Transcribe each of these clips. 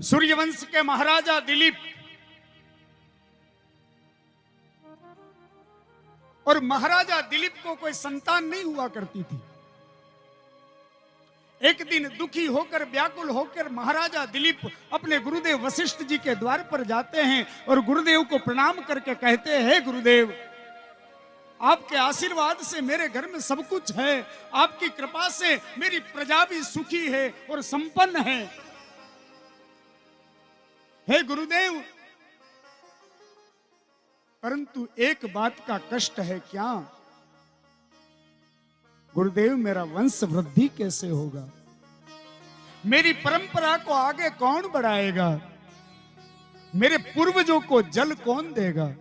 सूर्यवंश के महाराजा दिलीप और महाराजा दिलीप को कोई संतान नहीं हुआ करती थी। एक दिन दुखी होकर, व्याकुल होकर महाराजा दिलीप अपने गुरुदेव वशिष्ठ जी के द्वार पर जाते हैं और गुरुदेव को प्रणाम करके कहते हैं, गुरुदेव, आपके आशीर्वाद से मेरे घर में सब कुछ है, आपकी कृपा से मेरी प्रजा भी सुखी है और संपन्न है। हे गुरुदेव, परंतु एक बात का कष्ट है। क्या? गुरुदेव, मेरा वंश वृद्धि कैसे होगा? मेरी परंपरा को आगे कौन बढ़ाएगा? मेरे पूर्वजों को जल कौन देगा?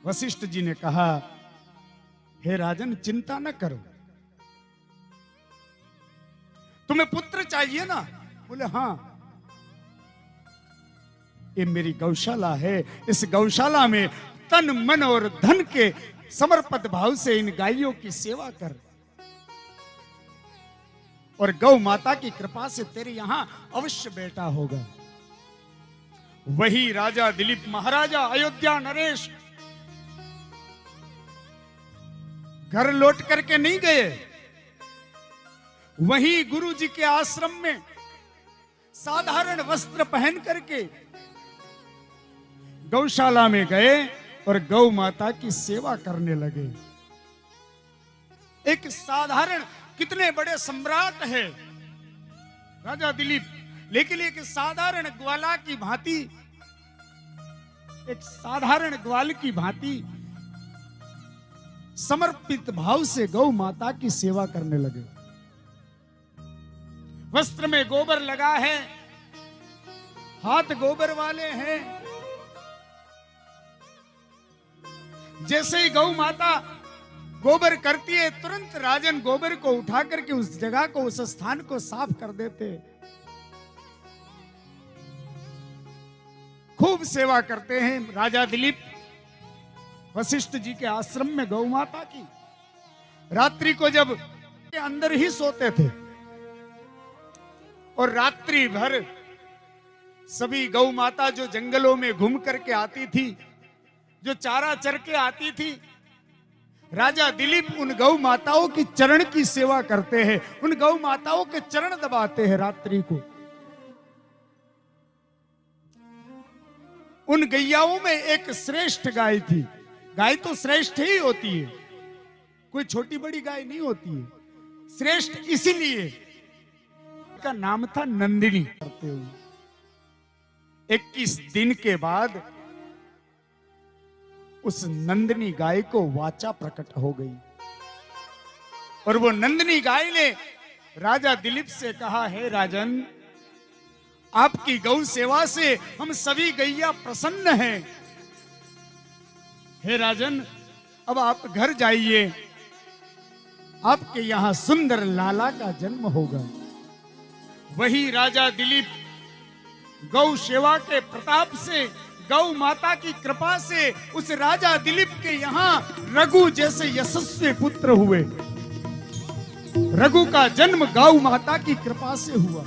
वशिष्ठ जी ने कहा, हे राजन, चिंता न करो। तुम्हें पुत्र चाहिए ना? बोले हाँ। ये मेरी गौशाला है, इस गौशाला में तन मन और धन के समर्पित भाव से इन गायों की सेवा कर, और गौ माता की कृपा से तेरे यहां अवश्य बेटा होगा। वही राजा दिलीप महाराजा अयोध्या नरेश घर लौट करके नहीं गए, वही गुरु जी के आश्रम में साधारण वस्त्र पहन करके गौशाला में गए और गौ माता की सेवा करने लगे। एक साधारण, कितने बड़े सम्राट है राजा दिलीप, लेकिन एक साधारण ग्वाला की भांति, एक साधारण ग्वाल की भांति समर्पित भाव से गौ माता की सेवा करने लगे। वस्त्र में गोबर लगा है, हाथ गोबर वाले हैं। जैसे ही गौ माता गोबर करती है, तुरंत राजन गोबर को उठा करके उस जगह को, उस स्थान को साफ कर देते। खूब सेवा करते हैं राजा दिलीप वशिष्ठ जी के आश्रम में गौ माता की। रात्रि को जब के अंदर ही सोते थे और रात्रि भर सभी गौ माता जो जंगलों में घूम करके आती थी, जो चारा चर के आती थी, राजा दिलीप उन गौ माताओं की चरण की सेवा करते हैं, उन गौ माताओं के चरण दबाते हैं रात्रि को। उन गैयाओं में एक श्रेष्ठ गाय थी। गाय तो श्रेष्ठ ही होती है, कोई छोटी बड़ी गाय नहीं होती है। श्रेष्ठ इसीलिए का नाम था नंदिनी। करते हुए 21 दिन के बाद उस नंदिनी गाय को वाचा प्रकट हो गई और वो नंदिनी गाय ने राजा दिलीप से कहा, हे राजन, आपकी गौ सेवा से हम सभी गैया प्रसन्न हैं। हे राजन, अब आप घर जाइए, आपके यहां सुंदर लाला का जन्म होगा। वही राजा दिलीप गौ सेवा के प्रताप से, गौ माता की कृपा से उस राजा दिलीप के यहां रघु जैसे यशस्वी पुत्र हुए। रघु का जन्म गौ माता की कृपा से हुआ।